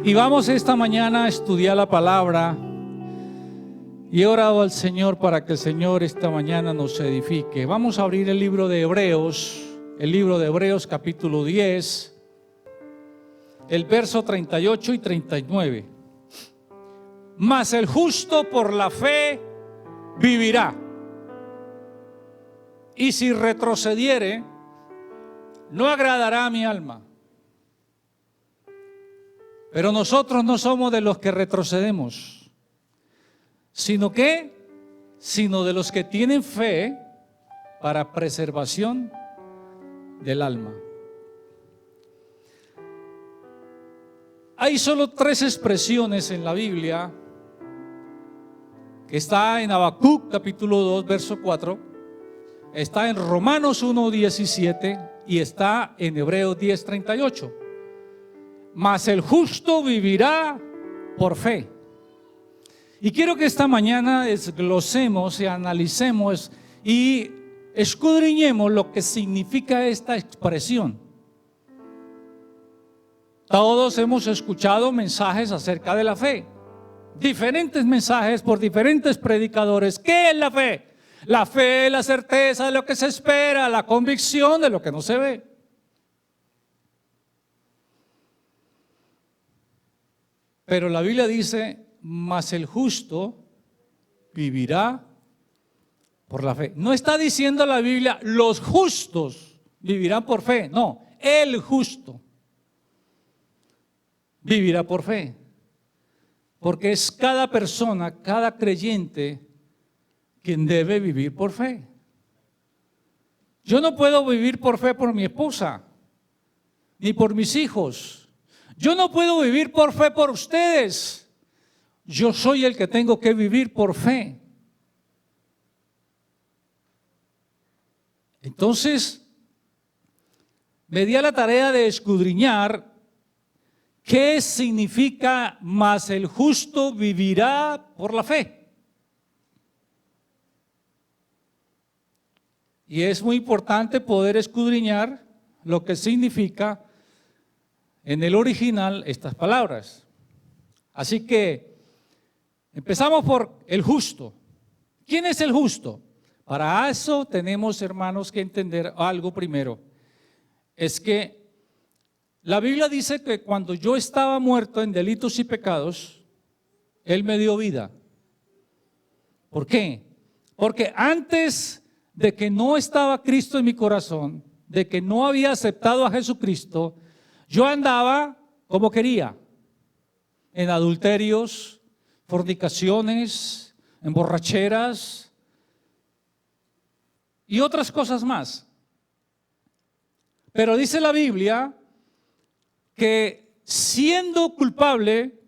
Y vamos esta mañana a estudiar la palabra. Y he orado al Señor para que el Señor esta mañana nos edifique. Vamos a abrir el libro de Hebreos capítulo 10, el verso 38 y 39. Mas el justo por la fe vivirá. Y si retrocediere, no agradará a mi alma. Pero nosotros no somos de los que retrocedemos, sino de los que tienen fe para preservación del alma. Hay solo 3 expresiones en la Biblia, que está en Habacuc capítulo 2 verso 4, está en Romanos 1, 17 y está en Hebreos 10, 38. Mas el justo vivirá por fe. Y quiero que esta mañana desglosemos y analicemos y escudriñemos lo que significa esta expresión. Todos hemos escuchado mensajes acerca de la fe, diferentes mensajes por diferentes predicadores. ¿Qué es la fe? La fe es la certeza de lo que se espera, la convicción de lo que no se ve. Pero la Biblia dice, mas el justo vivirá por la fe. No está diciendo la Biblia, los justos vivirán por fe. No, el justo vivirá por fe. Porque es cada persona, cada creyente, quien debe vivir por fe. Yo no puedo vivir por fe por mi esposa, ni por mis hijos. Yo no puedo vivir por fe por ustedes. Yo soy el que tengo que vivir por fe. Entonces, me di a la tarea de escudriñar qué significa mas el justo vivirá por la fe. Y es muy importante poder escudriñar lo que significa en el original estas palabras. Así que empezamos por el justo. ¿Quién es el justo? Para eso tenemos, hermanos, que entender algo primero. Es que la Biblia dice que cuando yo estaba muerto en delitos y pecados, Él me dio vida. ¿Por qué? Porque antes de que no estaba Cristo en mi corazón, de que no había aceptado a Jesucristo, yo andaba como quería, en adulterios, fornicaciones, en borracheras y otras cosas más. Pero dice la Biblia que siendo culpable,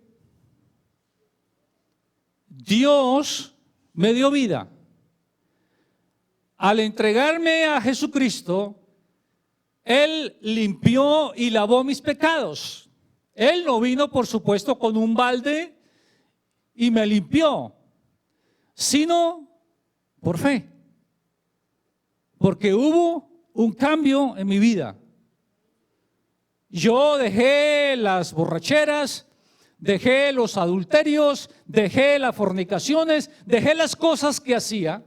Dios me dio vida. Al entregarme a Jesucristo, Él limpió y lavó mis pecados. Él no vino, por supuesto, con un balde y me limpió, sino por fe. Porque hubo un cambio en mi vida. Yo dejé las borracheras, dejé los adulterios, dejé las fornicaciones, dejé las cosas que hacía,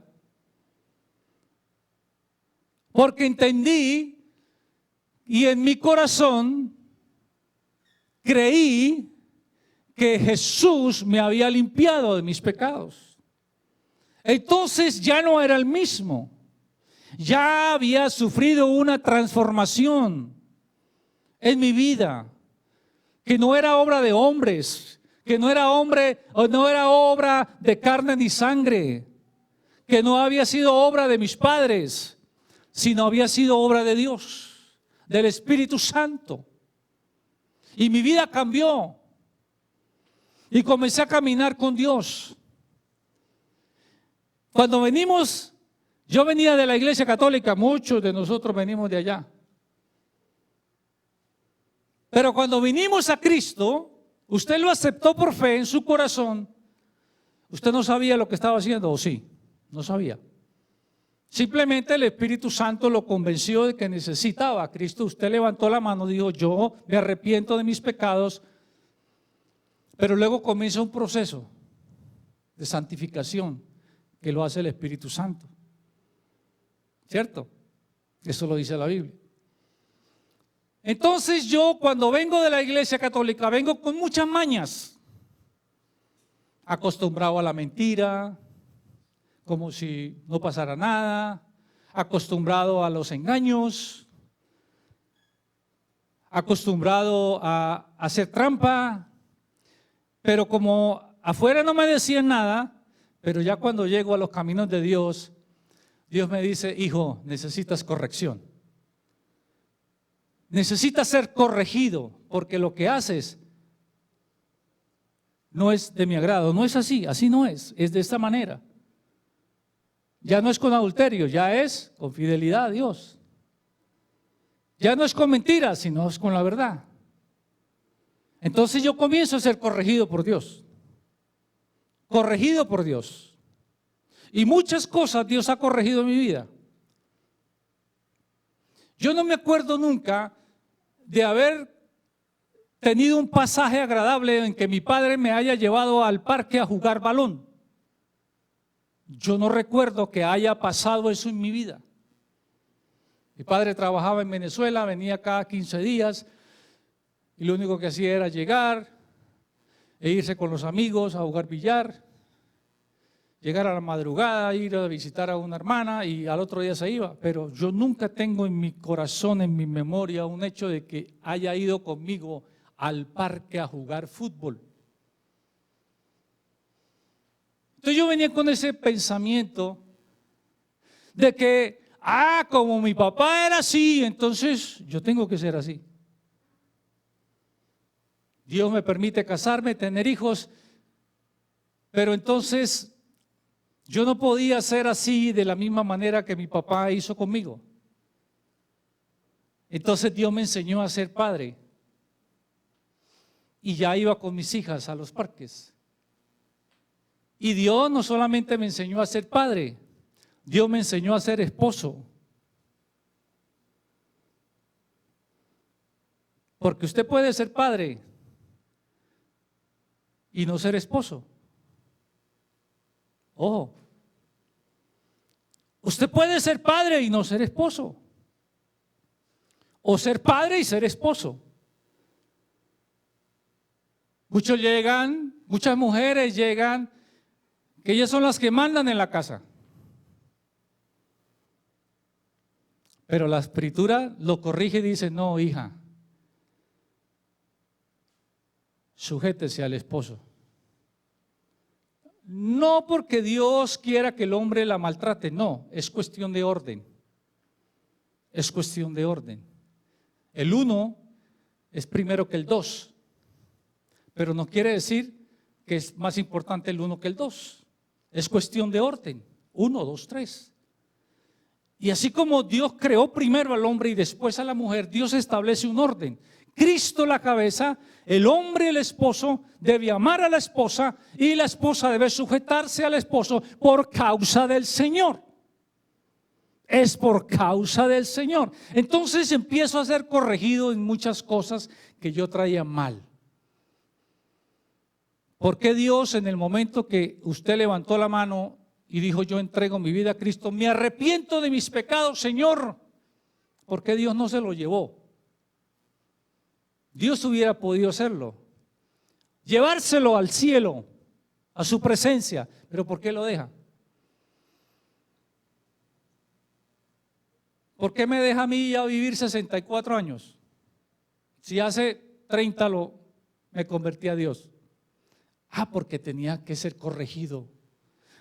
porque entendí y en mi corazón creí que Jesús me había limpiado de mis pecados. Entonces ya no era el mismo. Ya había sufrido una transformación en mi vida, que no era obra de hombres, que no era obra de carne ni sangre, que no había sido obra de mis padres, sino había sido obra de Dios, del Espíritu Santo. Y mi vida cambió y comencé a caminar con Dios. Cuando venimos, yo venía de la Iglesia Católica, muchos de nosotros venimos de allá. Pero cuando vinimos a Cristo, usted lo aceptó por fe en su corazón. Usted no sabía lo que estaba haciendo, ¿o sí? No sabía. Simplemente el Espíritu Santo lo convenció de que necesitaba a Cristo. Usted levantó la mano y dijo, yo me arrepiento de mis pecados Pero luego comienza un proceso de santificación que lo hace el Espíritu Santo. ¿Cierto? Eso lo dice la Biblia. Entonces yo, cuando vengo de la iglesia católica, vengo con muchas mañas, acostumbrado a la mentira, como si no pasara nada, acostumbrado a los engaños, acostumbrado a hacer trampa, pero como afuera no me decían nada, pero ya cuando llego a los caminos de Dios, Dios me dice: hijo, necesitas corrección. Necesitas ser corregido, porque lo que haces no es de mi agrado. No es así, así no es de esta manera. Ya no es con adulterio, ya es con fidelidad a Dios. Ya no es con mentiras, sino es con la verdad. Entonces yo comienzo a ser corregido por Dios. Corregido por Dios. Y muchas cosas Dios ha corregido en mi vida. Yo no me acuerdo nunca de haber tenido un pasaje agradable en que mi padre me haya llevado al parque a jugar balón. Yo no recuerdo que haya pasado eso en mi vida. Mi padre trabajaba en Venezuela, venía cada 15 días y lo único que hacía era llegar e irse con los amigos a jugar billar, llegar a la madrugada, ir a visitar a una hermana y al otro día se iba. Pero yo nunca tengo en mi corazón, en mi memoria, un hecho de que haya ido conmigo al parque a jugar fútbol. Entonces yo venía con ese pensamiento de que, como mi papá era así, entonces yo tengo que ser así. Dios me permite casarme, tener hijos, pero entonces yo no podía ser así de la misma manera que mi papá hizo conmigo. Entonces Dios me enseñó a ser padre. Y ya iba con mis hijas a los parques. Y Dios no solamente me enseñó a ser padre, Dios me enseñó a ser esposo. Porque usted puede ser padre y no ser esposo. Ojo, usted puede ser padre y no ser esposo. O ser padre y ser esposo. Muchas mujeres llegan, que ellas son las que mandan en la casa. Pero la escritura lo corrige y dice: no, hija, sujétese al esposo. No porque Dios quiera que el hombre la maltrate, no, es cuestión de orden. Es cuestión de orden. El uno es primero que el dos, pero no quiere decir que es más importante el uno que el dos. Es cuestión de orden, 1, 2, 3. Y así como Dios creó primero al hombre y después a la mujer, Dios establece un orden. Cristo la cabeza, el hombre, el esposo, debe amar a la esposa y la esposa debe sujetarse al esposo por causa del Señor. Es por causa del Señor. Entonces empiezo a ser corregido en muchas cosas que yo traía mal. ¿Por qué Dios, en el momento que usted levantó la mano y dijo: yo entrego mi vida a Cristo, me arrepiento de mis pecados, Señor? ¿Por qué Dios no se lo llevó? Dios hubiera podido hacerlo, llevárselo al cielo, a su presencia, pero ¿por qué lo deja? ¿Por qué me deja a mí ya vivir 64 años? Si hace 30 me convertí a Dios. Porque tenía que ser corregido,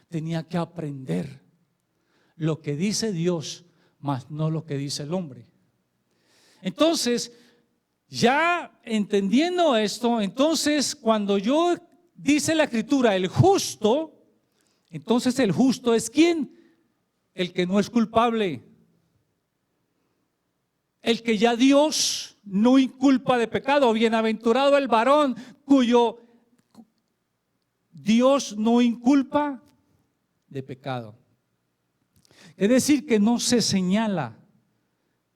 tenía que aprender lo que dice Dios, más no lo que dice el hombre. Entonces, ya entendiendo esto, entonces cuando yo dice la escritura el justo, entonces el justo es ¿quién? El que no es culpable, el que ya Dios no inculpa de pecado. Bienaventurado el varón cuyo Dios no inculpa de pecado. Es decir, que no se señala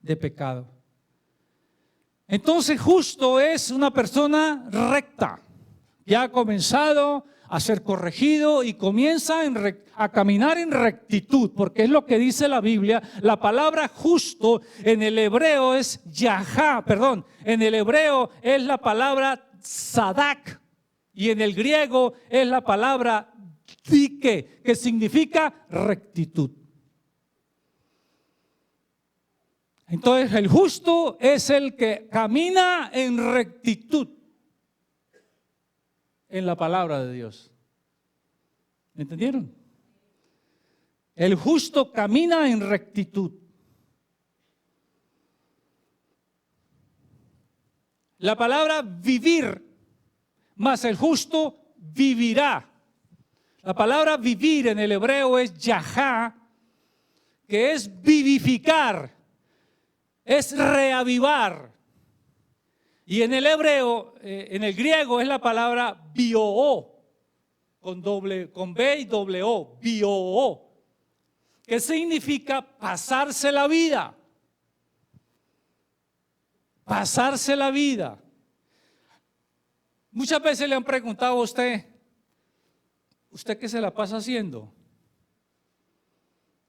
de pecado. Entonces justo es una persona recta, ya ha comenzado a ser corregido y comienza a caminar en rectitud, porque es lo que dice la Biblia. La palabra justo en el hebreo es yahá, en el hebreo es la palabra sadak y en el griego es la palabra dike, que significa rectitud. Entonces el justo es el que camina en rectitud en la palabra de Dios. ¿Me entendieron? El justo camina en rectitud. La palabra vivir, más el justo vivirá. La palabra vivir en el hebreo es yahá, que es vivificar, es reavivar. Y en el hebreo, en el griego es la palabra bioo, con B y doble O, bioo, que significa pasarse la vida. Pasarse la vida. Muchas veces le han preguntado a usted qué se la pasa haciendo.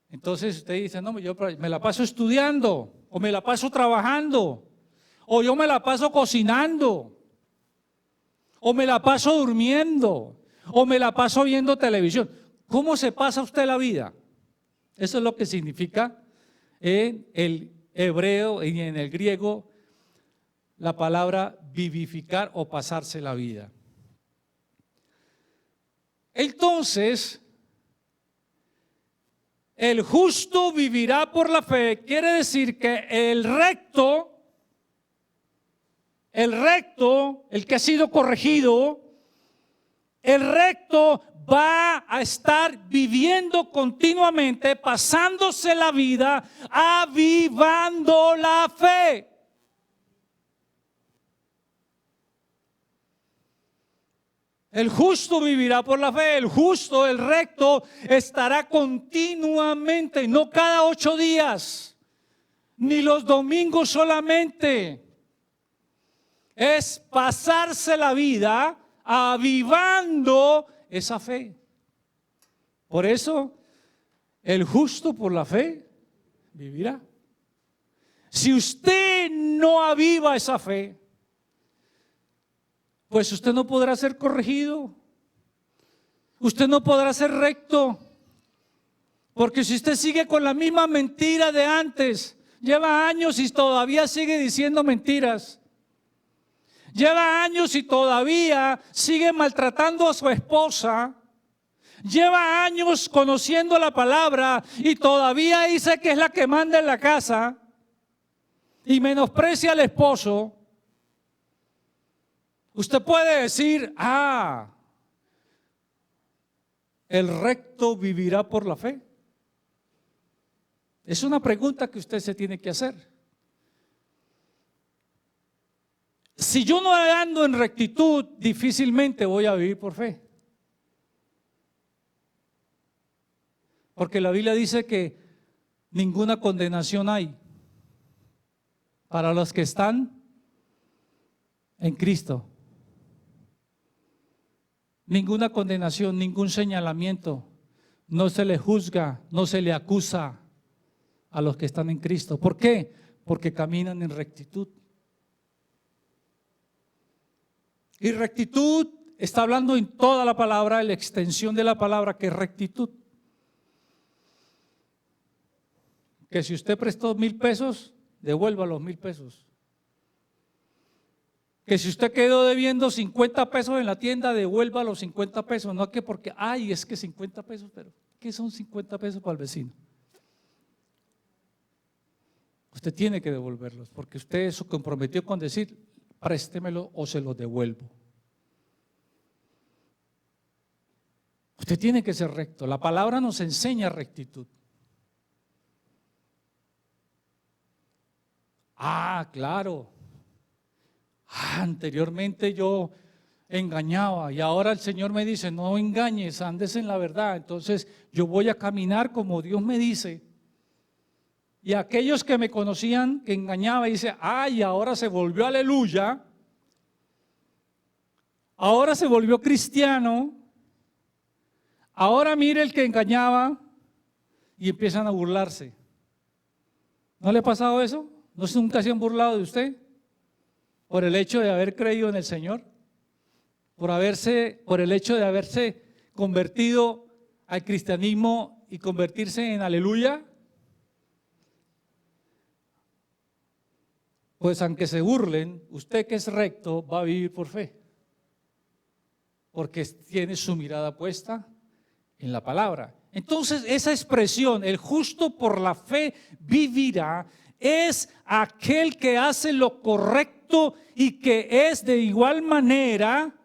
Entonces usted dice, no, yo me la paso estudiando, o me la paso trabajando, o yo me la paso cocinando, o me la paso durmiendo, o me la paso viendo televisión. ¿Cómo se pasa usted la vida? Eso es lo que significa en el hebreo y en el griego la palabra vivificar o pasarse la vida. Entonces, el justo vivirá por la fe. Quiere decir que el recto, el que ha sido corregido, el recto va a estar viviendo continuamente, pasándose la vida, avivando la fe. El justo vivirá por la fe. El justo, el recto, estará continuamente, no cada 8 días, ni los domingos solamente. Es pasarse la vida avivando esa fe. Por eso, el justo por la fe vivirá. Si usted no aviva esa fe, pues usted no podrá ser corregido, usted no podrá ser recto, porque si usted sigue con la misma mentira de antes, lleva años y todavía sigue diciendo mentiras, lleva años y todavía sigue maltratando a su esposa, lleva años conociendo la palabra y todavía dice que es la que manda en la casa y menosprecia al esposo. Usted puede decir, el recto vivirá por la fe. Es una pregunta que usted se tiene que hacer. Si yo no ando en rectitud, difícilmente voy a vivir por fe. Porque la Biblia dice que ninguna condenación hay para los que están en Cristo. Ninguna condenación, ningún señalamiento. No se le juzga, no se le acusa a los que están en Cristo. ¿Por qué? Porque caminan en rectitud. Y rectitud está hablando en toda la palabra, la extensión de la palabra, que es rectitud. Que si usted prestó 1,000 pesos, devuelva los 1,000 pesos. Que si usted quedó debiendo 50 pesos en la tienda, devuelva los 50 pesos. No que porque, es que 50 pesos, pero ¿qué son 50 pesos para el vecino? Usted tiene que devolverlos, porque usted se comprometió con decir, préstemelo o se los devuelvo. Usted tiene que ser recto. La palabra nos enseña rectitud. Claro. Anteriormente yo engañaba y ahora el Señor me dice, no engañes, andes en la verdad. Entonces yo voy a caminar como Dios me dice. Y aquellos que me conocían que engañaba, dice, ahora se volvió aleluya. ahora se volvió cristiano, ahora mire el que engañaba y empiezan a burlarse. ¿No le ha pasado eso? ¿No nunca se han burlado de usted? Por el hecho de haber creído en el Señor, por el hecho de haberse convertido al cristianismo y convertirse en aleluya. Pues aunque se burlen, usted que es recto va a vivir por fe, porque tiene su mirada puesta en la palabra. Entonces esa expresión, el justo por la fe vivirá, es aquel que hace lo correcto y que es de igual manera,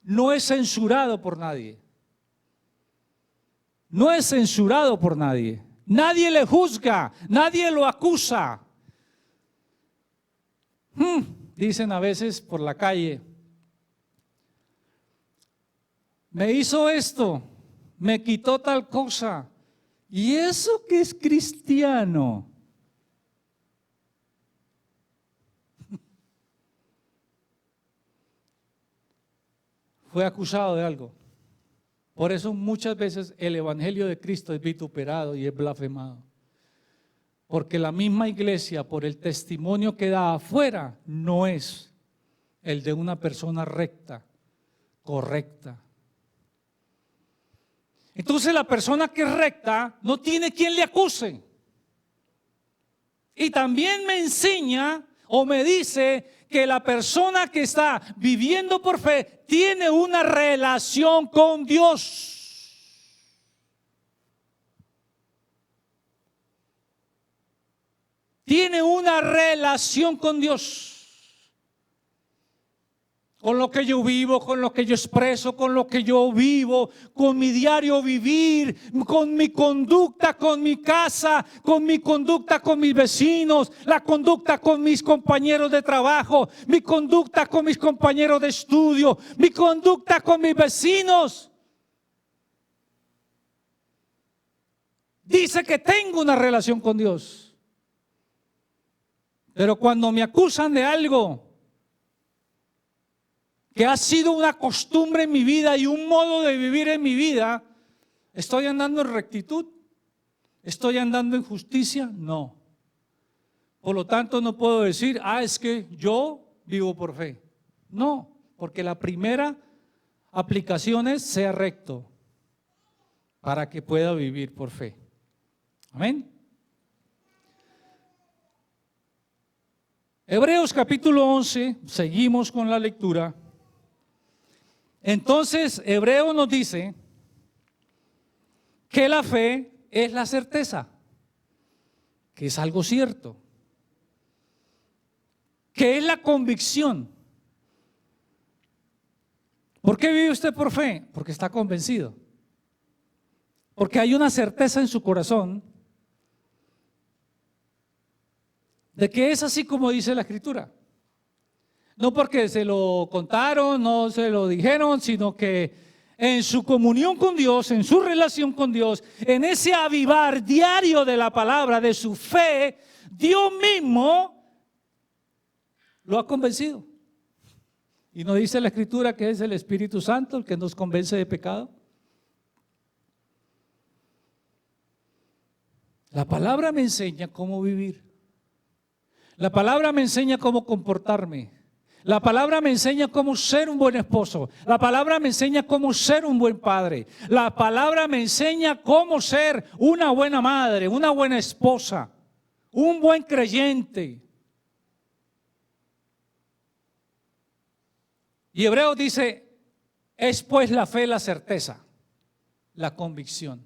no es censurado por nadie. No es censurado por nadie. Nadie le juzga, nadie lo acusa. Dicen a veces por la calle, me hizo esto, me quitó tal cosa, y eso que es cristiano. Fue acusado de algo. Por eso muchas veces el evangelio de Cristo es vituperado y es blasfemado. Porque la misma iglesia, por el testimonio que da afuera, no es el de una persona recta, correcta. Entonces la persona que es recta no tiene quien le acuse. Y también me enseña o me dice que la persona que está viviendo por fe tiene una relación con Dios. Tiene una relación con Dios. Con lo que yo vivo, con lo que yo expreso, con lo que yo vivo, con mi diario vivir, con mi conducta, con mi casa, con mi conducta con mis vecinos, la conducta con mis compañeros de trabajo, mi conducta con mis compañeros de estudio, mi conducta con mis vecinos. Dice que tengo una relación con Dios. Pero cuando me acusan de algo que ha sido una costumbre en mi vida y un modo de vivir en mi vida, ¿estoy andando en rectitud? ¿Estoy andando en justicia? No. Por lo tanto, no puedo decir, es que yo vivo por fe. No, porque la primera aplicación es sea recto para que pueda vivir por fe. Amén. Hebreos capítulo 11, seguimos con la lectura. Entonces, Hebreo nos dice que la fe es la certeza, que es algo cierto, que es la convicción. ¿Por qué vive usted por fe? Porque está convencido. Porque hay una certeza en su corazón de que es así como dice la Escritura. No porque se lo contaron, no se lo dijeron, sino que en su comunión con Dios, en su relación con Dios, en ese avivar diario de la palabra, de su fe, Dios mismo lo ha convencido. ¿Y no dice la Escritura que es el Espíritu Santo el que nos convence de pecado? La palabra me enseña cómo vivir. La palabra me enseña cómo comportarme. La palabra me enseña cómo ser un buen esposo. La palabra me enseña cómo ser un buen padre. La palabra me enseña cómo ser una buena madre, una buena esposa, un buen creyente. Y Hebreos dice, es pues la fe la certeza, la convicción.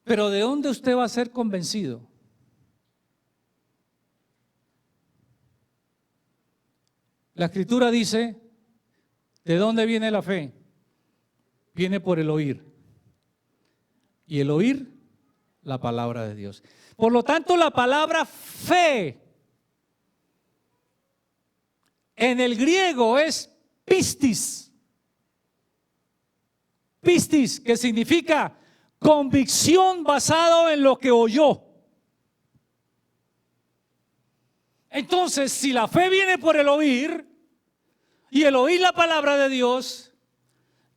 Pero ¿de dónde usted va a ser convencido? La Escritura dice, ¿de dónde viene la fe? Viene por el oír. Y el oír, la palabra de Dios. Por lo tanto, la palabra fe en el griego es pistis. Pistis, que significa convicción basado en lo que oyó. Entonces, si la fe viene por el oír, y el oír la palabra de Dios,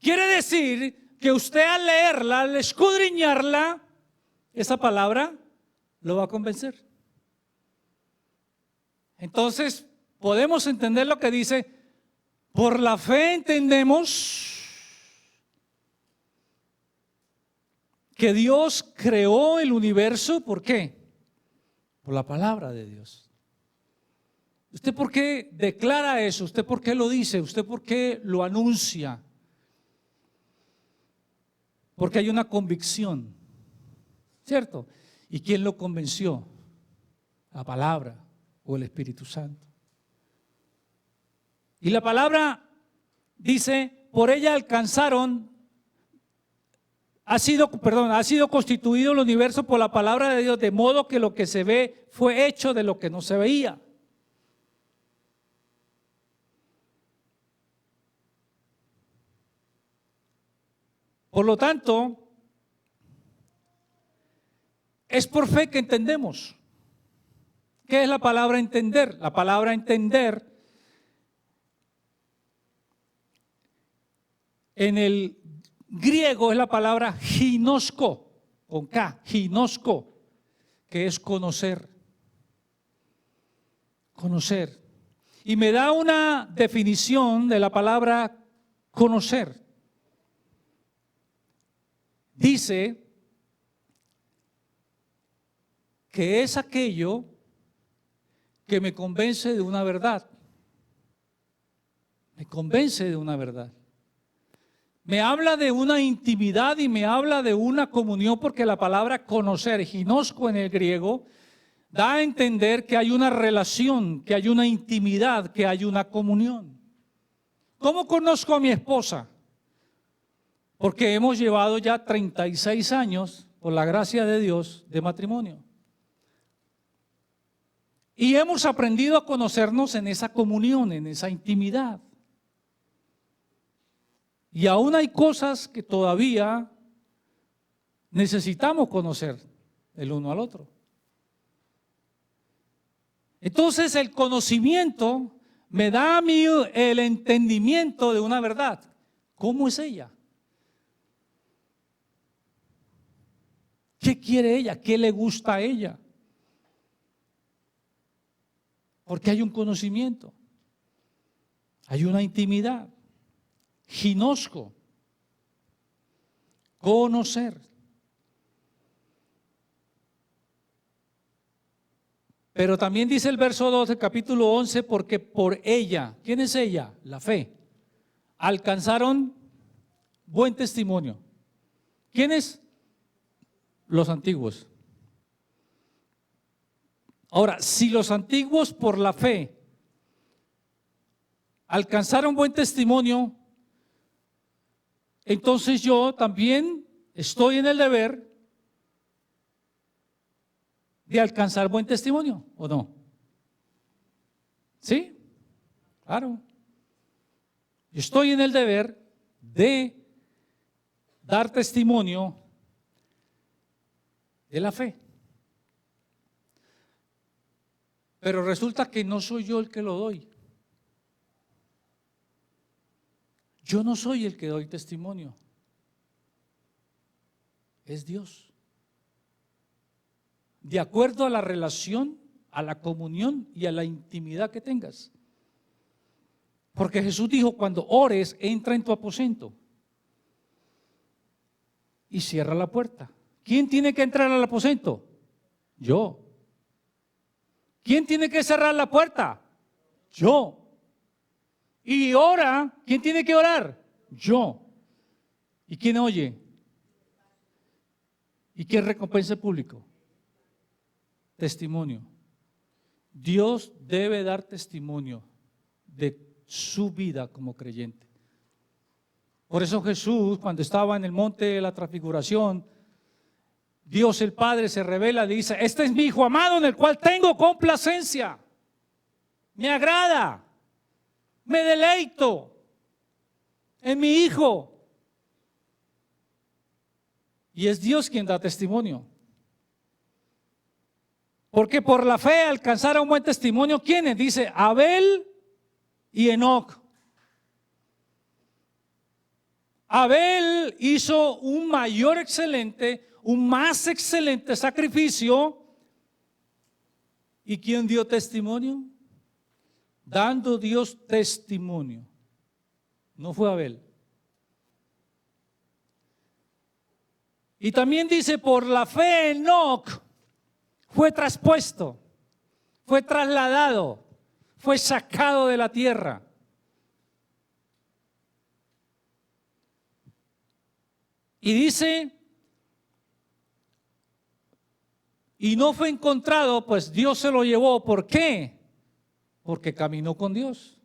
quiere decir que usted al leerla, al escudriñarla, esa palabra lo va a convencer. Entonces, podemos entender lo que dice, por la fe entendemos que Dios creó el universo. ¿Por qué? Por la palabra de Dios. ¿Usted por qué declara eso? ¿Usted por qué lo dice? ¿Usted por qué lo anuncia? Porque hay una convicción, ¿cierto? ¿Y quién lo convenció? La palabra o el Espíritu Santo. Y la palabra dice, por ella alcanzaron, ha sido constituido el universo por la palabra de Dios, de modo que lo que se ve fue hecho de lo que no se veía. Por lo tanto, es por fe que entendemos. ¿Qué es la palabra entender? La palabra entender en el griego es la palabra ginosko, con K, ginosko, que es conocer. Conocer. Y me da una definición de la palabra conocer. Dice que es aquello que me convence de una verdad. Me convence de una verdad. Me habla de una intimidad y me habla de una comunión, porque la palabra conocer, ginosko en el griego, da a entender que hay una relación, que hay una intimidad, que hay una comunión. ¿Cómo conozco a mi esposa? Porque hemos llevado ya 36 años, por la gracia de Dios, de matrimonio. Y hemos aprendido a conocernos en esa comunión, en esa intimidad. Y aún hay cosas que todavía necesitamos conocer el uno al otro. Entonces el conocimiento me da a mí el entendimiento de una verdad. ¿Cómo es ella? ¿Qué quiere ella? ¿Qué le gusta a ella? Porque hay un conocimiento, hay una intimidad. Ginosko, conocer. Pero también dice el verso 2 del capítulo 11, porque por ella, ¿quién es ella? La fe. Alcanzaron buen testimonio. ¿Quiénes? Los antiguos. Ahora, si los antiguos por la fe alcanzaron buen testimonio, entonces yo también estoy en el deber de alcanzar buen testimonio, ¿o no? ¿Sí? Claro. Yo estoy en el deber de dar testimonio de la fe. Pero resulta que no soy yo el que lo doy. Yo no soy el que doy testimonio. Es Dios. De acuerdo a la relación, a la comunión y a la intimidad que tengas. Porque Jesús dijo, cuando ores, entra en tu aposento y cierra la puerta. ¿Quién tiene que entrar al aposento? Yo. ¿Quién tiene que cerrar la puerta? Yo. Y ora, ¿quién tiene que orar? Yo. ¿Y quién oye? ¿Y quién recompensa el público? Testimonio. Dios debe dar testimonio de su vida como creyente. Por eso Jesús, cuando estaba en el monte de la transfiguración, Dios el Padre se revela y dice, este es mi Hijo amado en el cual tengo complacencia. Me agrada. Me deleito en mi Hijo. Y es Dios quien da testimonio. Porque por la fe alcanzaron buen testimonio. ¿Quiénes? Dice Abel y Enoc. Abel hizo un más excelente sacrificio. ¿Y quién dio testimonio? Dando Dios testimonio. No fue Abel. Y también dice, por la fe Enoc fue traspuesto, fue trasladado, fue sacado de la tierra. Y dice, y no fue encontrado, pues Dios se lo llevó. ¿Por qué? Porque caminó con Dios.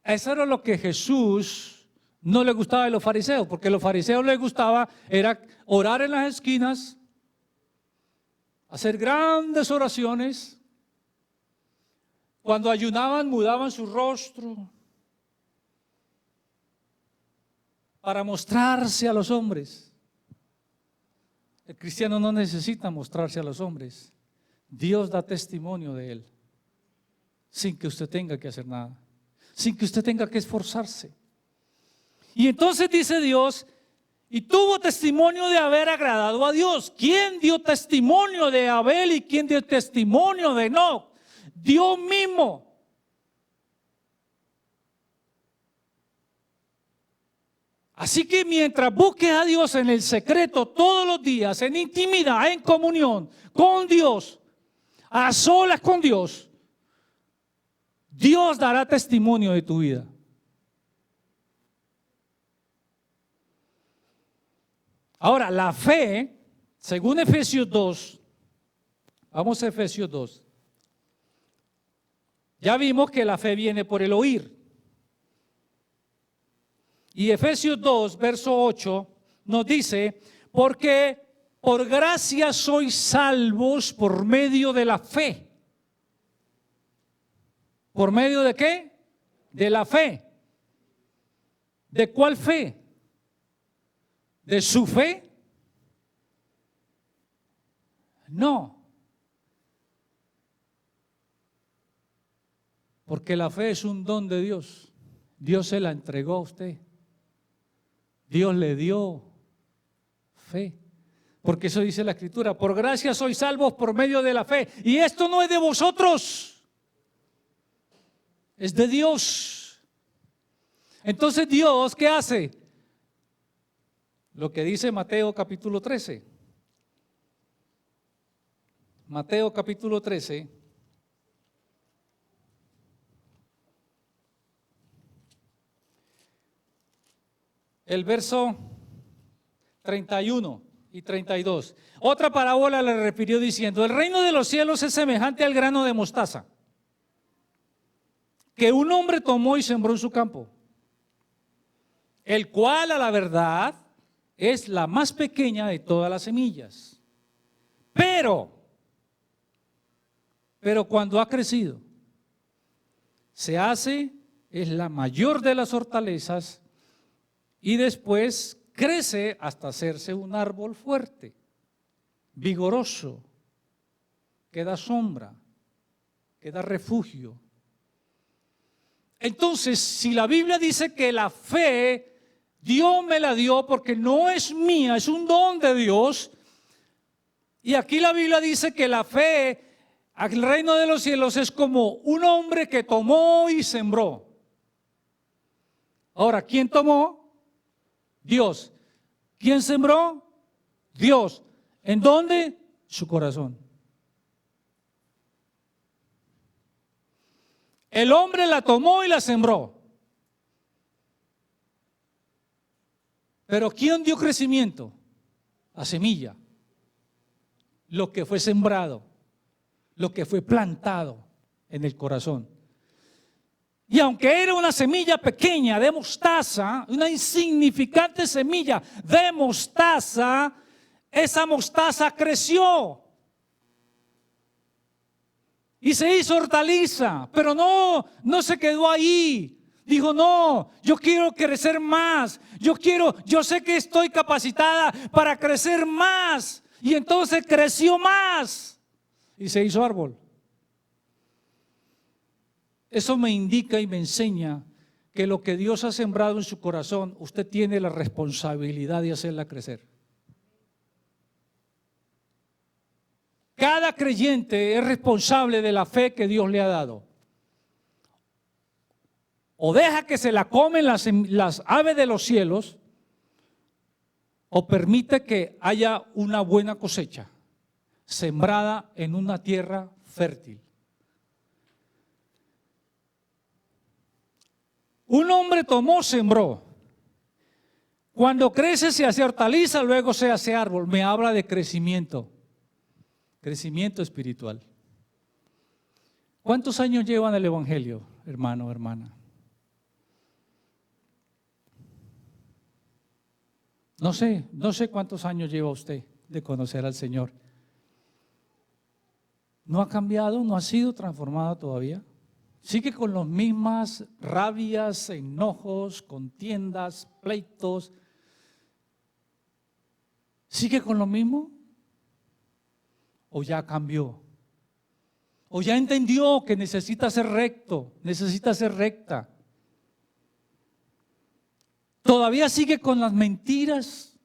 Eso era lo que Jesús no le gustaba de los fariseos, porque a los fariseos les gustaba era orar en las esquinas, hacer grandes oraciones. Cuando ayunaban, mudaban su rostro para mostrarse a los hombres. El cristiano no necesita mostrarse a los hombres. Dios da testimonio de él, sin que usted tenga que hacer nada, sin que usted tenga que esforzarse. Y entonces dice Dios, y tuvo testimonio de haber agradado a Dios. ¿Quién dio testimonio de Abel y quién dio testimonio de Enoc? Dios mismo. Así que mientras busques a Dios en el secreto todos los días, en intimidad, en comunión con Dios, a solas con Dios, Dios dará testimonio de tu vida. Ahora, la fe, según Efesios 2, vamos a Efesios 2. Ya vimos que la fe viene por el oír. Y Efesios 2, verso 8, nos dice, porque por gracia sois salvos por medio de la fe. ¿Por medio de qué? De la fe. ¿De cuál fe? ¿De su fe? No. Porque la fe es un don de Dios. Dios se la entregó a usted. Dios le dio fe. Porque eso dice la Escritura. Por gracia sois salvos por medio de la fe. Y esto no es de vosotros. Es de Dios. Entonces Dios, ¿qué hace? Lo que dice Mateo capítulo 13. Mateo capítulo 13. El verso 31 y 32. Otra parábola le refirió diciendo, el reino de los cielos es semejante al grano de mostaza, que un hombre tomó y sembró en su campo, el cual a la verdad es la más pequeña de todas las semillas. Pero cuando ha crecido, es la mayor de las hortalizas y después crece hasta hacerse un árbol fuerte, vigoroso, que da sombra, que da refugio. Entonces, si la Biblia dice que la fe Dios me la dio porque no es mía, es un don de Dios. Y aquí la Biblia dice que la fe al reino de los cielos es como un hombre que tomó y sembró. Ahora, ¿quién tomó? Dios. ¿Quién sembró? Dios. ¿En dónde? Su corazón. El hombre la tomó y la sembró. Pero ¿quién dio crecimiento? La semilla. Lo que fue sembrado, lo que fue plantado en el corazón. Y aunque era una semilla pequeña de mostaza, una insignificante semilla de mostaza, esa mostaza creció y se hizo hortaliza, pero no se quedó ahí. Dijo, no, yo quiero crecer más. Yo sé que estoy capacitada para crecer más. Y entonces creció más y se hizo árbol. Eso me indica y me enseña que lo que Dios ha sembrado en su corazón, usted tiene la responsabilidad de hacerla crecer. Cada creyente es responsable de la fe que Dios le ha dado. O deja que se la comen las aves de los cielos, o permite que haya una buena cosecha, sembrada en una tierra fértil. Un hombre tomó, sembró. Cuando crece se hace hortaliza, luego se hace árbol. Me habla de crecimiento espiritual. ¿Cuántos años llevan el Evangelio, hermano, hermana? No sé cuántos años lleva usted de conocer al Señor. ¿No ha cambiado? ¿No ha sido transformado todavía? ¿Sigue con las mismas rabias, enojos, contiendas, pleitos? ¿Sigue con lo mismo? ¿O ya cambió? ¿O ya entendió que necesita ser recto, necesita ser recta? ¿Todavía sigue con las mentiras?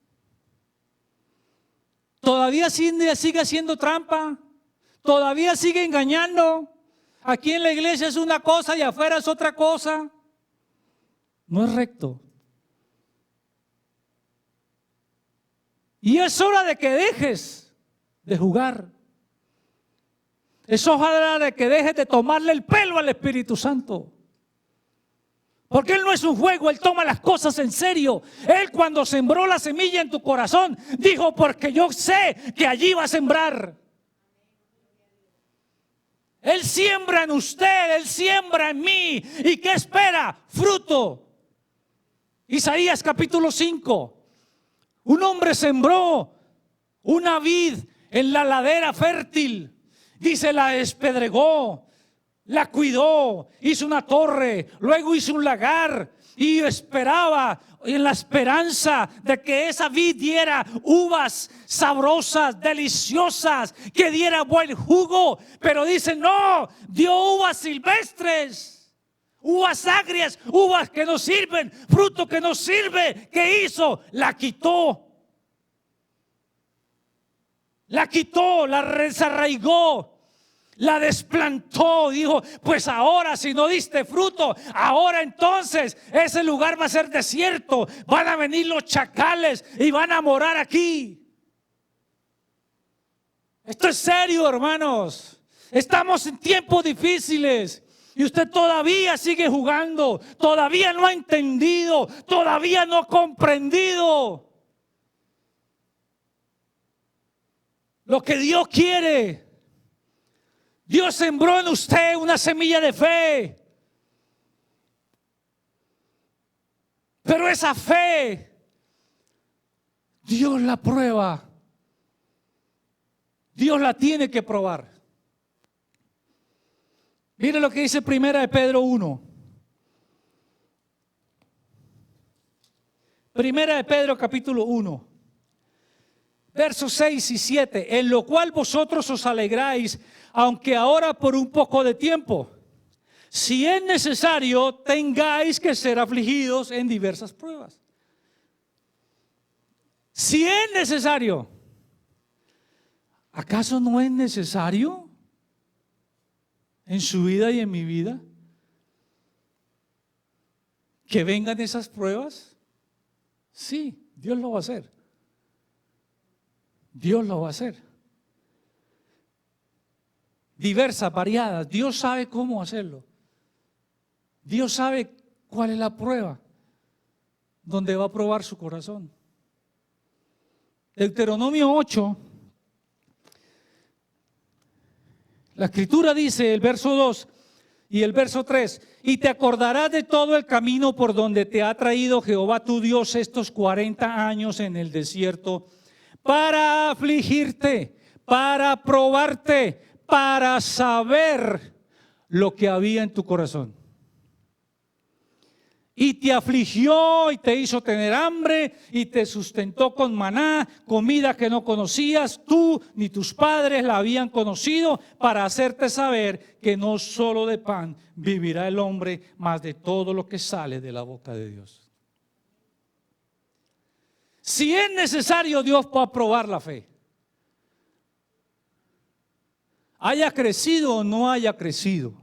¿Todavía sigue haciendo trampa? ¿Todavía sigue engañando? Aquí en la iglesia es una cosa y afuera es otra cosa. No es recto. Y es hora de que dejes de jugar. Es hora de que dejes de tomarle el pelo al Espíritu Santo. Porque Él no es un juego, Él toma las cosas en serio. Él, cuando sembró la semilla en tu corazón, dijo, porque yo sé que allí va a sembrar. Él siembra en usted, Él siembra en mí. ¿Y qué espera? Fruto. Isaías capítulo 5. Un hombre sembró una vid en la ladera fértil. Dice, la despedregó, la cuidó, hizo una torre, luego hizo un lagar y esperaba en la esperanza de que esa vid diera uvas sabrosas, deliciosas, que diera buen jugo. Pero dice, no, dio uvas silvestres, uvas agrias, uvas que no sirven, fruto que no sirve. ¿Qué hizo? La quitó, la desarraigó. La desplantó, dijo, pues ahora si no diste fruto, ahora entonces ese lugar va a ser desierto, van a venir los chacales y van a morar aquí. Esto es serio, hermanos. Estamos en tiempos difíciles y usted todavía sigue jugando, todavía no ha entendido, todavía no ha comprendido lo que Dios quiere. Dios sembró en usted una semilla de fe. Pero esa fe, Dios la prueba. Dios la tiene que probar. Mire lo que dice Primera de Pedro 1. Primera de Pedro capítulo 1. Versos 6 y 7. En lo cual vosotros os alegráis, aunque ahora por un poco de tiempo, si es necesario, tengáis que ser afligidos en diversas pruebas. Si es necesario. ¿Acaso no es necesario en su vida y en mi vida que vengan esas pruebas? Sí, Dios lo va a hacer. Dios lo va a hacer. Diversas, variadas. Dios sabe cómo hacerlo. Dios sabe cuál es la prueba donde va a probar su corazón. Deuteronomio 8. La escritura dice, el verso 2 y el verso 3, y te acordarás de todo el camino por donde te ha traído Jehová tu Dios estos 40 años en el desierto, para afligirte, para probarte, para saber lo que había en tu corazón. y te afligió y te hizo tener hambre y te sustentó con maná, comida que no conocías, tú ni tus padres la habían conocido, para hacerte saber que no solo de pan vivirá el hombre, mas de todo lo que sale de la boca de Dios. Si es necesario, Dios va a probar la fe. Haya crecido o no haya crecido,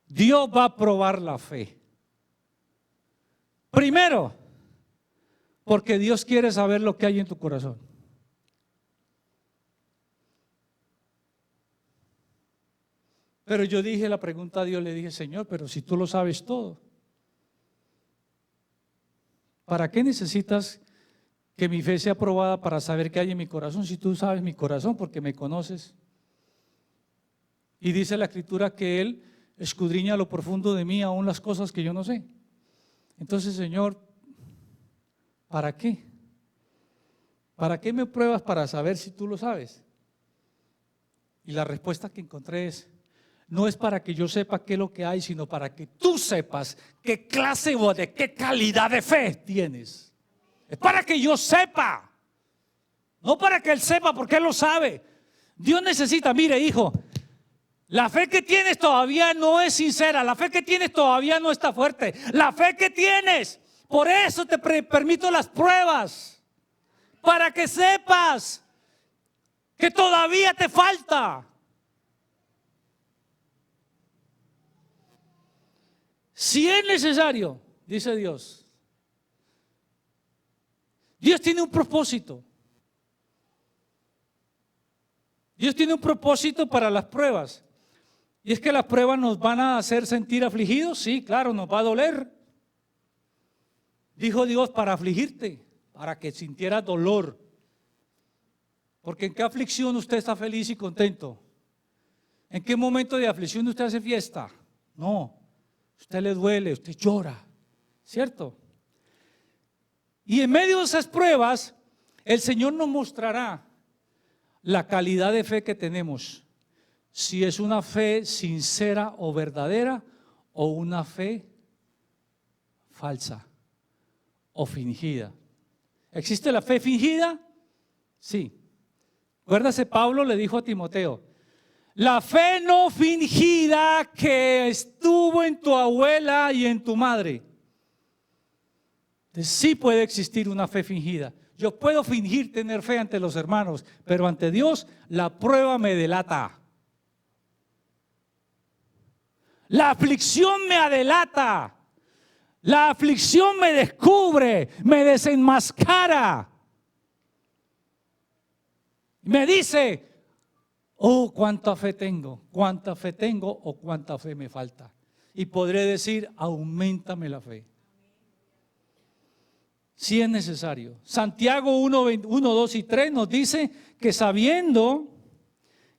Dios va a probar la fe. Primero, porque Dios quiere saber lo que hay en tu corazón. Pero yo dije la pregunta a Dios, le dije, Señor, pero si tú lo sabes todo, ¿para qué necesitas que mi fe sea probada para saber qué hay en mi corazón? Si tú sabes mi corazón porque me conoces. Y dice la Escritura que Él escudriña lo profundo de mí, aún las cosas que yo no sé. Entonces, Señor, ¿para qué? ¿Para qué me pruebas para saber si tú lo sabes? Y la respuesta que encontré es, no es para que yo sepa qué es lo que hay, sino para que tú sepas qué clase o de qué calidad de fe tienes. Es para que yo sepa, no para que Él sepa, porque Él lo sabe. Dios necesita, mire, hijo, la fe que tienes todavía no es sincera, la fe que tienes todavía no está fuerte, la fe que tienes, por eso te permito las pruebas, para que sepas que todavía te falta. Si es necesario, dice Dios, Dios tiene un propósito. Dios tiene un propósito para las pruebas. Y es que las pruebas nos van a hacer sentir afligidos. Sí, claro, nos va a doler. Dijo Dios, para afligirte, para que sintieras dolor. Porque ¿en qué aflicción usted está feliz y contento? ¿En qué momento de aflicción usted hace fiesta? No, usted le duele, usted llora, ¿cierto? Y en medio de esas pruebas, el Señor nos mostrará la calidad de fe que tenemos. Si es una fe sincera o verdadera, o una fe falsa o fingida. ¿Existe la fe fingida? Sí. Acuérdase, Pablo le dijo a Timoteo, la fe no fingida que estuvo en tu abuela y en tu madre. Entonces, sí puede existir una fe fingida. Yo puedo fingir tener fe ante los hermanos, pero ante Dios la prueba me delata. La aflicción me adelata, la aflicción me descubre, me desenmascara. Me dice, oh, cuánta fe tengo o cuánta fe me falta. Y podré decir, auméntame la fe. Si es necesario. Santiago 1, 2 y 3 nos dice que sabiendo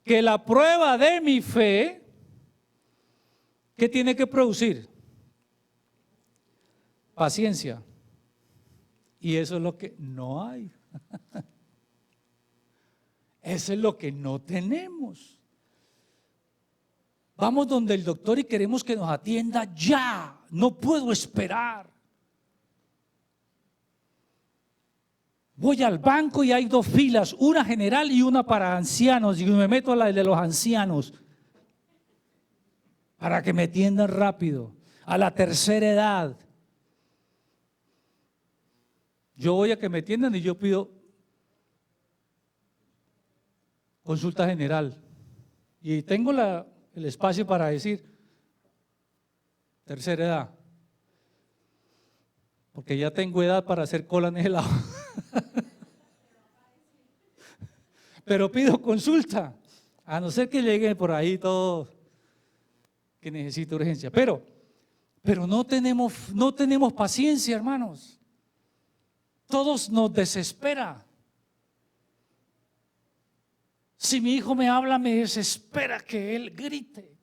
que la prueba de mi fe, ¿qué tiene que producir? Paciencia. Y eso es lo que no hay. Eso es lo que no tenemos. Vamos donde el doctor y queremos que nos atienda ya. No puedo esperar. Voy al banco y hay dos filas, una general y una para ancianos. Y me meto a la de los ancianos para que me atiendan rápido. A la tercera edad. Yo voy a que me atiendan y yo pido consulta general. Y tengo el espacio para decir tercera edad. Porque ya tengo edad para hacer cola en el lado. Pero pido consulta, a no ser que llegue por ahí todo que necesita urgencia. Pero no tenemos paciencia, hermanos. Todos nos desespera. Si mi hijo me habla, me desespera que él grite.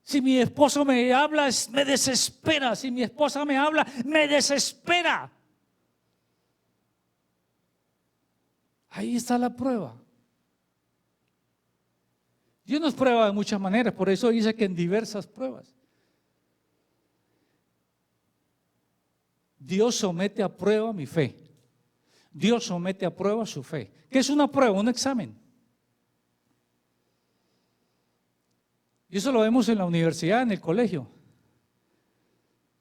Si mi esposo me habla, me desespera. Si mi esposa me habla, me desespera. Ahí está la prueba. Dios nos prueba de muchas maneras, por eso dice que en diversas pruebas. Dios somete a prueba mi fe. Dios somete a prueba su fe. ¿Qué es una prueba? Un examen. Y eso lo vemos en la universidad, en el colegio.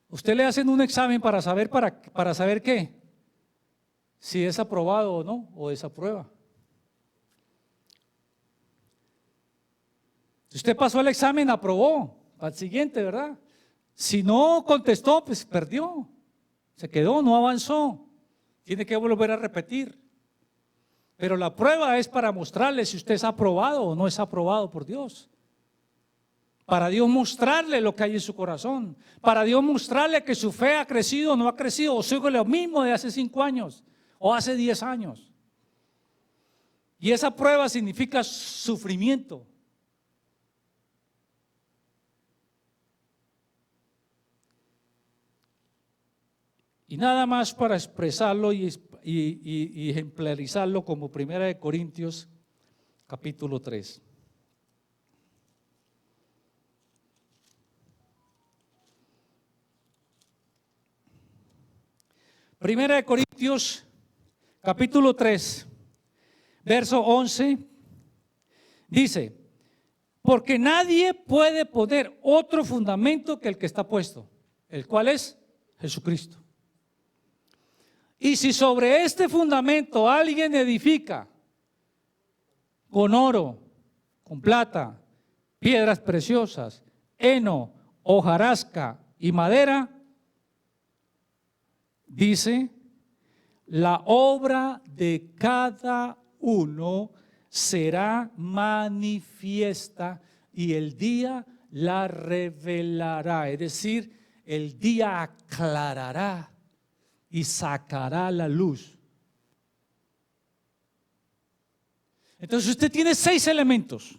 Usted le hacen un examen para saber qué, si es aprobado o no, o desaprueba. Si usted pasó el examen, aprobó, al siguiente, ¿verdad? Si no contestó, pues perdió, se quedó, no avanzó, tiene que volver a repetir. Pero la prueba es para mostrarle si usted es aprobado o no es aprobado por Dios. Para Dios mostrarle lo que hay en su corazón. Para Dios mostrarle que su fe ha crecido o no ha crecido, o sigue lo mismo de hace 5 años o hace 10 años. Y esa prueba significa sufrimiento. Y nada más para expresarlo y ejemplarizarlo como 1 Corintios capítulo 3. Primera de Corintios, capítulo 3, verso 11, dice, porque nadie puede poner otro fundamento que el que está puesto, el cual es Jesucristo. Y si sobre este fundamento alguien edifica con oro, con plata, piedras preciosas, heno, hojarasca y madera, dice, la obra de cada uno será manifiesta y el día la revelará. Es decir, el día aclarará y sacará la luz. Entonces usted tiene 6 elementos.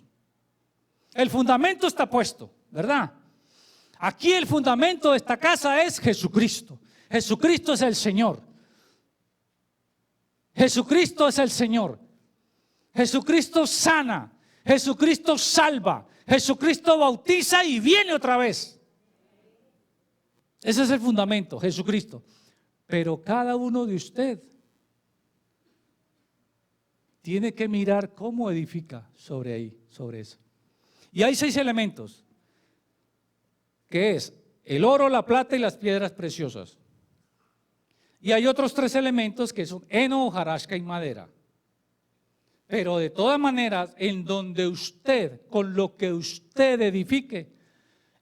El fundamento está puesto, ¿verdad? Aquí el fundamento de esta casa es Jesucristo. Jesucristo es el Señor. Jesucristo es el Señor. Jesucristo sana. Jesucristo salva. Jesucristo bautiza y viene otra vez. Ese es el fundamento, Jesucristo. Pero cada uno de usted tiene que mirar cómo edifica sobre eso. Y hay 6 elementos, que es el oro, la plata y las piedras preciosas. Y hay otros 3 elementos que son heno, hojarasca y madera. Pero de todas maneras, en donde usted, con lo que usted edifique,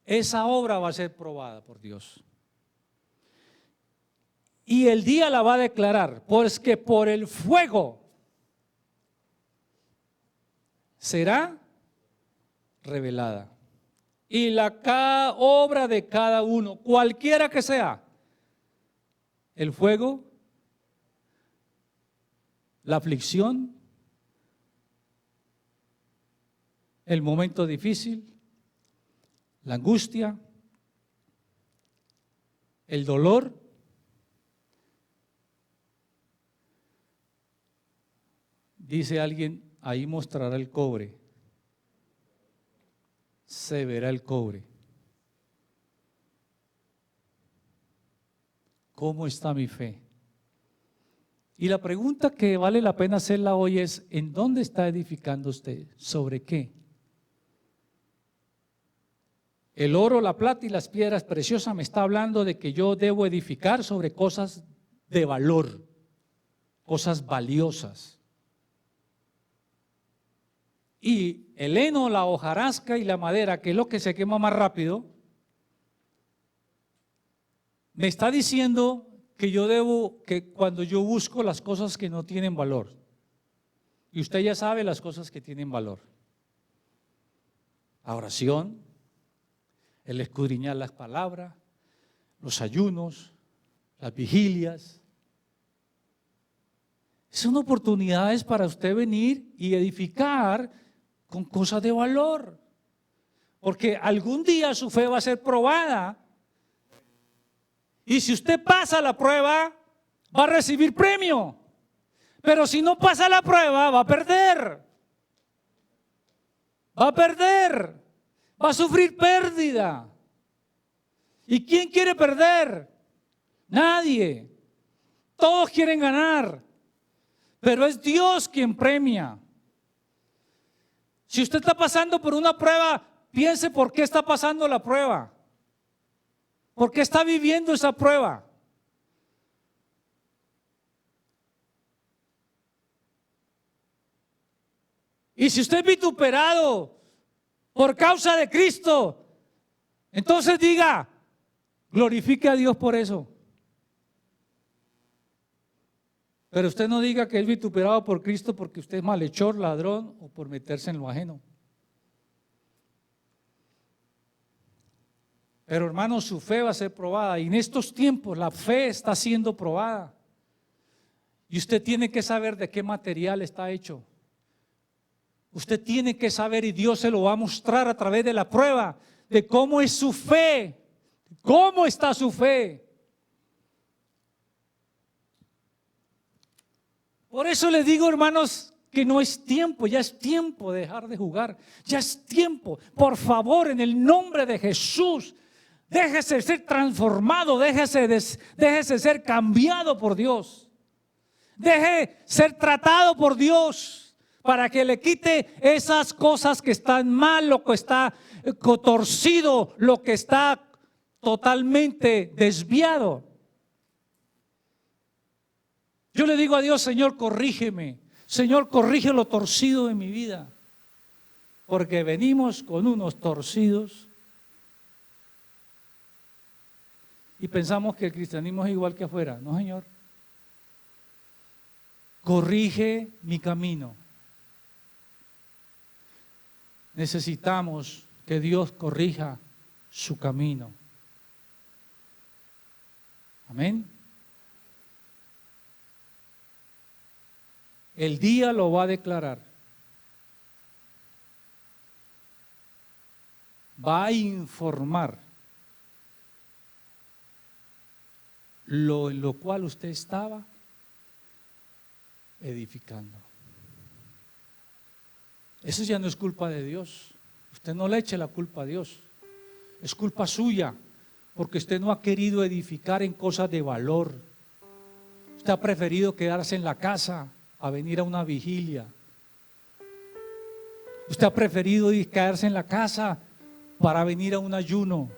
esa obra va a ser probada por Dios. Y el día la va a declarar, pues que por el fuego será revelada. Y la obra de cada uno, cualquiera que sea, el fuego, la aflicción, el momento difícil, la angustia, el dolor, dice alguien, ahí mostrará el cobre, se verá el cobre. ¿Cómo está mi fe? Y la pregunta que vale la pena hacerla hoy es, ¿en dónde está edificando usted? ¿Sobre qué? El oro, la plata y las piedras preciosas me está hablando de que yo debo edificar sobre cosas de valor, cosas valiosas. Y el heno, la hojarasca y la madera, que es lo que se quema más rápido, me está diciendo que yo debo, que cuando yo busco las cosas que no tienen valor, y usted ya sabe las cosas que tienen valor, la oración, el escudriñar las palabras, los ayunos, las vigilias, son oportunidades para usted venir y edificar con cosas de valor, porque algún día su fe va a ser probada. Y si usted pasa la prueba, va a recibir premio. Pero si no pasa la prueba, va a perder. Va a perder. Va a sufrir pérdida. ¿Y quién quiere perder? Nadie. Todos quieren ganar, pero es Dios quien premia. Si usted está pasando por una prueba, piense por qué está pasando la prueba. ¿Por qué está viviendo esa prueba? Y si usted es vituperado por causa de Cristo, entonces diga, glorifique a Dios por eso. Pero usted no diga que es vituperado por Cristo porque usted es malhechor, ladrón o por meterse en lo ajeno. Pero hermanos, su fe va a ser probada y en estos tiempos la fe está siendo probada. Y usted tiene que saber de qué material está hecho. Usted tiene que saber y Dios se lo va a mostrar a través de la prueba de cómo es su fe, cómo está su fe. Por eso les digo, hermanos, que no es tiempo, ya es tiempo de dejar de jugar, ya es tiempo. Por favor, en el nombre de Jesús, déjese de ser transformado, déjese de ser cambiado por Dios. Deje ser tratado por Dios para que le quite esas cosas que están mal, lo que está torcido, lo que está totalmente desviado. Yo le digo a Dios, Señor, corrígeme. Señor, corrige lo torcido de mi vida. Porque venimos con unos torcidos y pensamos que el cristianismo es igual que afuera. No, Señor. Corrige mi camino. Necesitamos que Dios corrija su camino. Amén. El día lo va a declarar. Va a informar en lo cual usted estaba edificando. Eso ya no es culpa de Dios. Usted no le eche la culpa a Dios. Es culpa suya, porque usted no ha querido edificar en cosas de valor. Usted ha preferido quedarse en la casa a venir a una vigilia. Usted ha preferido quedarse en la casa para venir a un ayuno.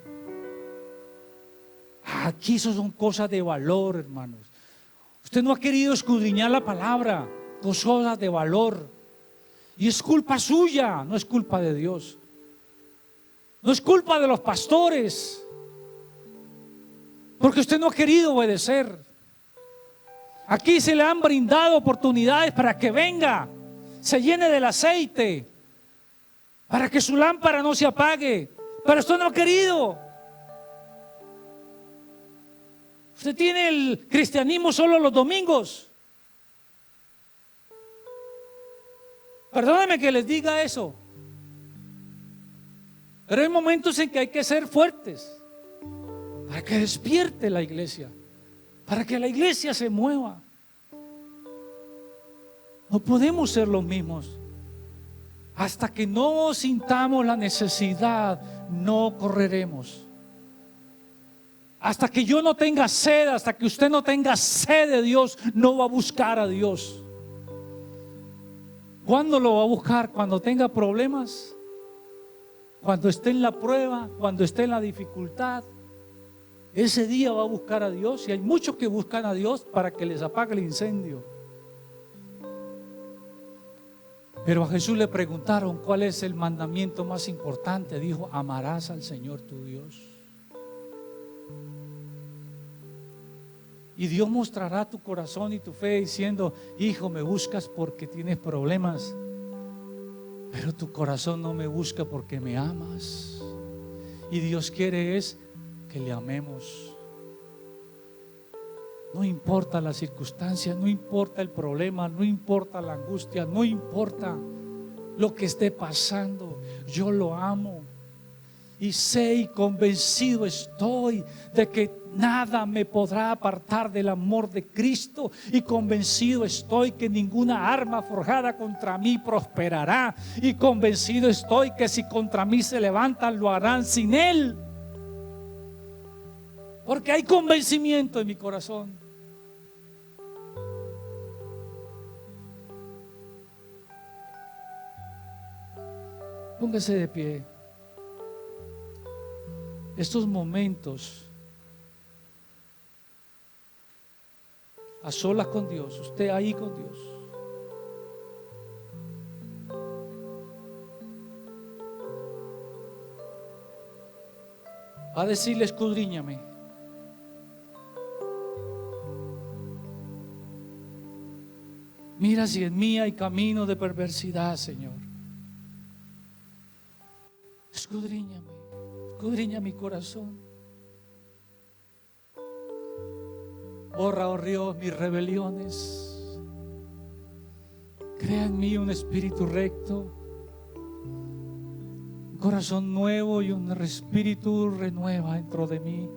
Aquí eso son cosas de valor, hermanos. Usted no ha querido escudriñar la palabra, cosas de valor. Y es culpa suya, no es culpa de Dios. No es culpa de los pastores, porque usted no ha querido obedecer. Aquí se le han brindado oportunidades para que venga, se llene del aceite, para que su lámpara no se apague, pero usted no ha querido. Usted tiene el cristianismo solo los domingos. Perdónenme que les diga eso, pero hay momentos en que hay que ser fuertes para que despierte la iglesia, para que la iglesia se mueva. No podemos ser los mismos. Hasta que no sintamos la necesidad, no correremos. Hasta que yo no tenga sed, hasta que usted no tenga sed de Dios, no va a buscar a Dios. ¿Cuándo lo va a buscar? Cuando tenga problemas, cuando esté en la prueba, cuando esté en la dificultad. Ese día va a buscar a Dios. Y hay muchos que buscan a Dios para que les apague el incendio. Pero a Jesús le preguntaron cuál es el mandamiento más importante. Dijo, amarás al Señor tu Dios. Y Dios mostrará tu corazón y tu fe diciendo, hijo, me buscas porque tienes problemas, pero tu corazón no me busca porque me amas. Y Dios quiere es que le amemos. No importa la circunstancia, no importa el problema, no importa la angustia, no importa lo que esté pasando, yo lo amo. Y sé y convencido estoy de que nada me podrá apartar del amor de Cristo. Y convencido estoy que ninguna arma forjada contra mí prosperará. Y convencido estoy que si contra mí se levantan, lo harán sin Él. porque hay convencimiento en mi corazón. Póngase de pie. Estos momentos a solas con Dios, usted ahí con Dios. Va a decirle: escudriñame. Mira si en mí hay camino de perversidad, Señor. Escudriñame, escudriña mi corazón. Borra, oh Dios, mis rebeliones. Crea en mí un espíritu recto, un corazón nuevo y un espíritu renueva dentro de mí.